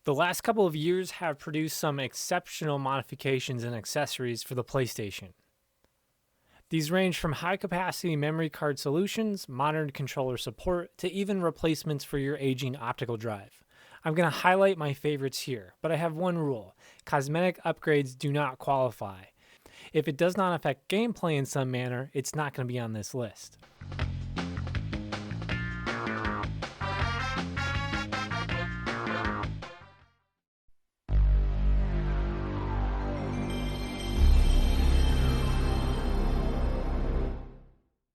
The last couple of years have produced some exceptional modifications and accessories for the PlayStation. These range from high-capacity memory card solutions, modern controller support, to even replacements for your aging optical drive. I'm going to highlight my favorites here, but I have one rule. Cosmetic upgrades do not qualify. If it does not affect gameplay in some manner, it's not going to be on this list.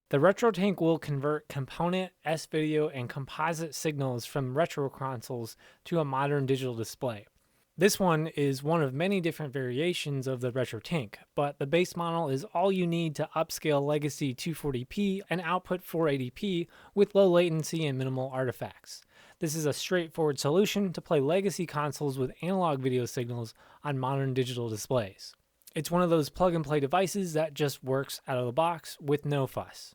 The RetroTink will convert component, S-video, and composite signals from retro consoles to a modern digital display. This one is one of many different variations of the RetroTink, but the base model is all you need to upscale legacy 240p and output 480p with low latency and minimal artifacts. This is a straightforward solution to play legacy consoles with analog video signals on modern digital displays. It's one of those plug-and-play devices that just works out of the box with no fuss.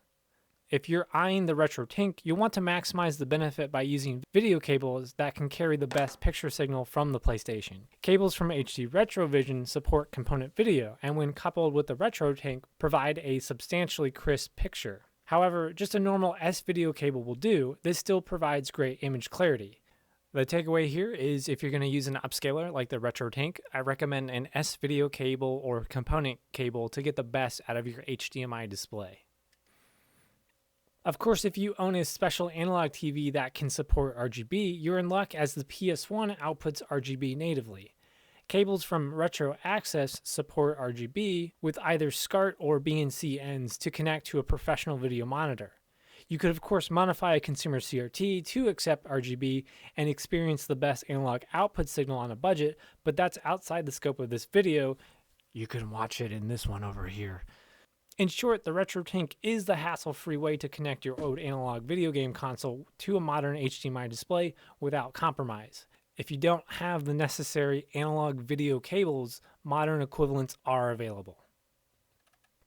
If you're eyeing the RetroTink, you'll want to maximize the benefit by using video cables that can carry the best picture signal from the PlayStation. Cables from HD Retrovision support component video, and when coupled with the RetroTink, provide a substantially crisp picture. However, just a normal S-video cable will do. This still provides great image clarity. The takeaway here is if you're going to use an upscaler like the RetroTink, I recommend an S-video cable or component cable to get the best out of your HDMI display. Of course, if you own a special analog TV that can support RGB, you're in luck as the PS1 outputs RGB natively. Cables from Retro Access support RGB with either SCART or BNC ends to connect to a professional video monitor. You could of course modify a consumer CRT to accept RGB and experience the best analog output signal on a budget, but that's outside the scope of this video. You can watch it in this one over here. In short, the RetroTink is the hassle-free way to connect your old analog video game console to a modern HDMI display without compromise. If you don't have the necessary analog video cables, modern equivalents are available.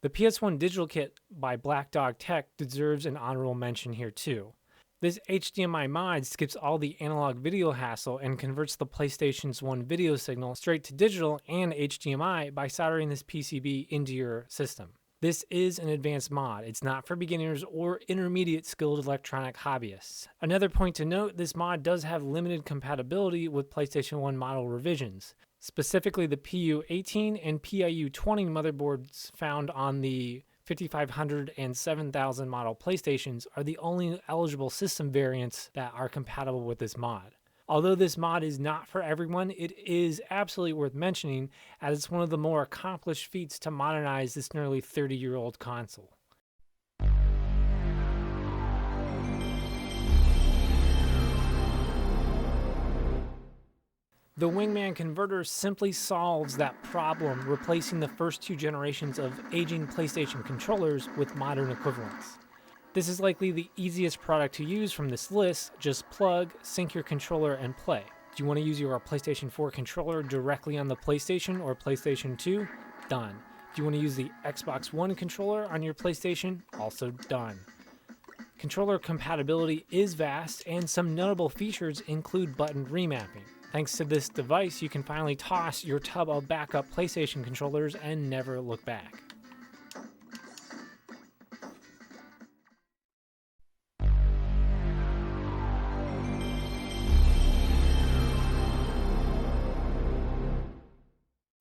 The PS1 Digital Kit by Black Dog Tech deserves an honorable mention here too. This HDMI mod skips all the analog video hassle and converts the PlayStation's one video signal straight to digital and HDMI by soldering this PCB into your system. This is an advanced mod. It's not for beginners or intermediate skilled electronic hobbyists. Another point to note, this mod does have limited compatibility with PlayStation 1 model revisions. Specifically, the PU18 and PIU20 motherboards found on the 5500 and 7000 model PlayStations are the only eligible system variants that are compatible with this mod. Although this mod is not for everyone, it is absolutely worth mentioning as it's one of the more accomplished feats to modernize this nearly 30-year-old console. The Wingman converter simply solves that problem, replacing the first two generations of aging PlayStation controllers with modern equivalents. This is likely the easiest product to use from this list. Just plug, sync your controller, and play. Do you want to use your PlayStation 4 controller directly on the PlayStation or PlayStation 2? Done. Do you want to use the Xbox One controller on your PlayStation? Also done. Controller compatibility is vast, and some notable features include button remapping. Thanks to this device, you can finally toss your tub of backup PlayStation controllers and never look back.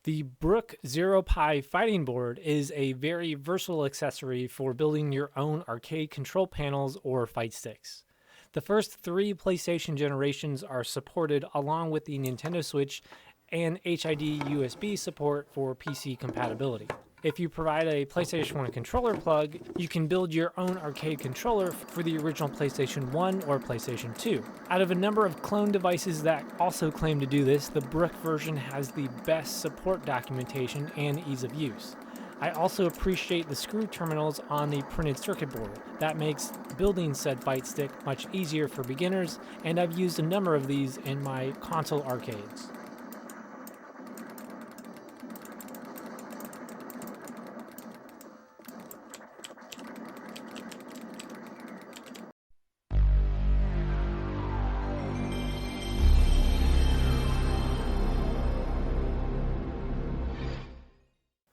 The Brook Zero Pi fighting board is a very versatile accessory for building your own arcade control panels or fight sticks. The first three PlayStation generations are supported along with the Nintendo Switch and HID USB support for PC compatibility. If you provide a PlayStation 1 controller plug, you can build your own arcade controller for the original PlayStation 1 or PlayStation 2. Out of a number of clone devices that also claim to do this, the Brook version has the best support documentation and ease of use. I also appreciate the screw terminals on the printed circuit board. That makes building said fight stick much easier for beginners, and I've used a number of these in my console arcades.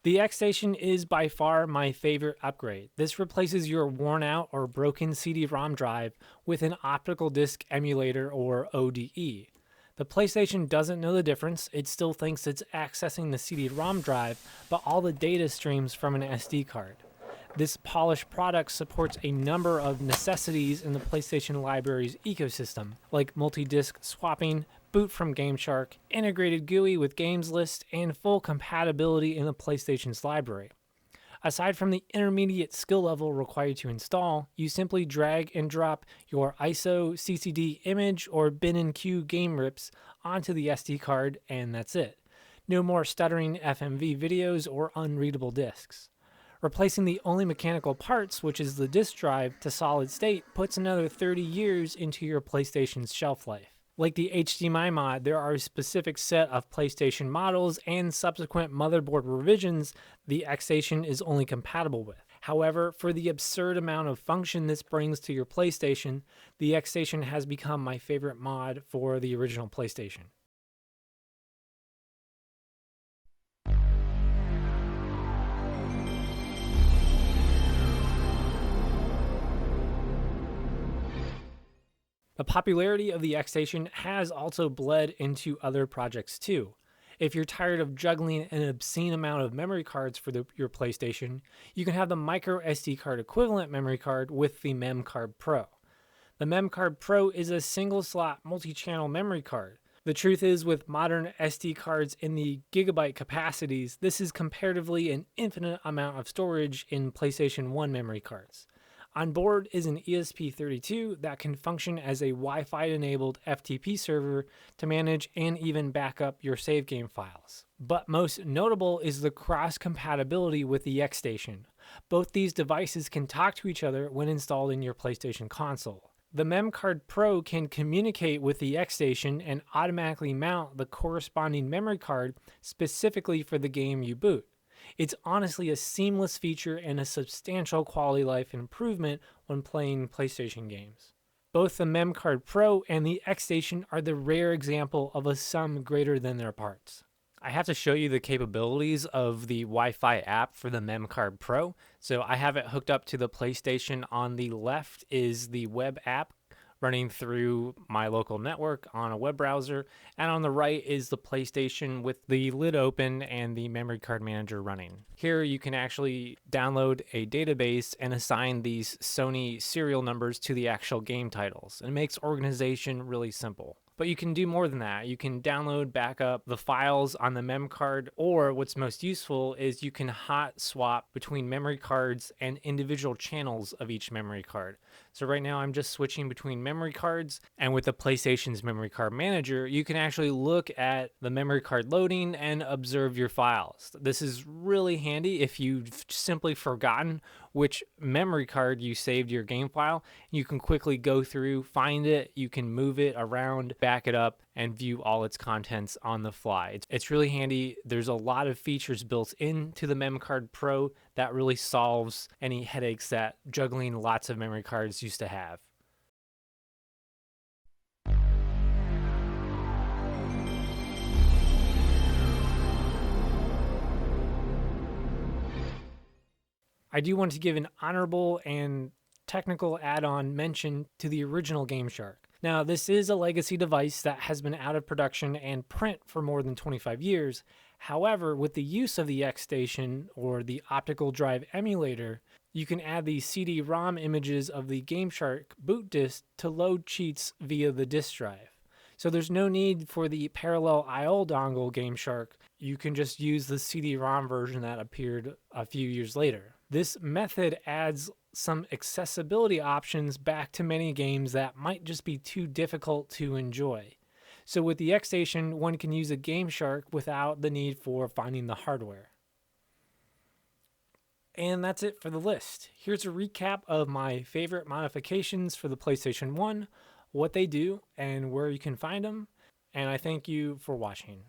The Xstation is by far my favorite upgrade. This replaces your worn out or broken CD-ROM drive with an optical disc emulator or ODE. The PlayStation doesn't know the difference. It still thinks it's accessing the CD-ROM drive, but all the data streams from an SD card. This polished product supports a number of necessities in the PlayStation library's ecosystem, like multi-disc swapping, boot from GameShark, integrated GUI with games list, and full compatibility in the PlayStation's library. Aside from the intermediate skill level required to install, you simply drag and drop your ISO, CCD image, or bin and queue game rips onto the SD card, and that's it. No more stuttering FMV videos or unreadable discs. Replacing the only mechanical parts, which is the disk drive, to solid state puts another 30 years into your PlayStation's shelf life. Like the HDMI mod, there are a specific set of PlayStation models and subsequent motherboard revisions the Xstation is only compatible with. However, for the absurd amount of function this brings to your PlayStation, the Xstation has become my favorite mod for the original PlayStation. The popularity of the Xstation has also bled into other projects too. If you're tired of juggling an obscene amount of memory cards for your PlayStation, you can have the micro SD card equivalent memory card with the Memcard Pro. The Memcard Pro is a single slot multi-channel memory card. The truth is, with modern SD cards in the gigabyte capacities, this is comparatively an infinite amount of storage in PlayStation 1 memory cards. On board is an ESP32 that can function as a Wi-Fi enabled FTP server to manage and even back up your save game files. But most notable is the cross-compatibility with the Xstation. Both these devices can talk to each other when installed in your PlayStation console. The Memcard Pro can communicate with the Xstation and automatically mount the corresponding memory card specifically for the game you boot. It's honestly a seamless feature and a substantial quality life improvement when playing PlayStation games. Both the Memcard Pro and the Xstation are the rare example of a sum greater than their parts. I have to show you the capabilities of the Wi-Fi app for the Memcard Pro. So I have it hooked up to the PlayStation. On the left is the web app running through my local network on a web browser, and on the right is the PlayStation with the lid open and the memory card manager running. Here you can actually download a database and assign these Sony serial numbers to the actual game titles. It makes organization really simple. But you can do more than that. You can download, backup the files on the mem card, or what's most useful is you can hot swap between memory cards and individual channels of each memory card. So right now I'm just switching between memory cards, and with the PlayStation's memory card manager, you can actually look at the memory card loading and observe your files. This is really handy if you've simply forgotten which memory card you saved your game file. You can quickly go through, find it, you can move it around, back it up, and view all its contents on the fly. It's really handy. There's a lot of features built into the Memcard Pro that really solves any headaches that juggling lots of memory cards used to have. I do want to give an honorable and technical add-on mention to the original GameShark. Now, this is a legacy device that has been out of production and print for more than 25 years. However, with the use of the Xstation or the optical drive emulator, you can add the CD-ROM images of the GameShark boot disk to load cheats via the disk drive. So there's no need for the parallel I/O dongle GameShark. You can just use the CD-ROM version that appeared a few years later. This method adds some accessibility options back to many games that might just be too difficult to enjoy. So with the Xstation, one can use a GameShark without the need for finding the hardware. And that's it for the list. Here's a recap of my favorite modifications for the PlayStation 1, what they do, and where you can find them. And I thank you for watching.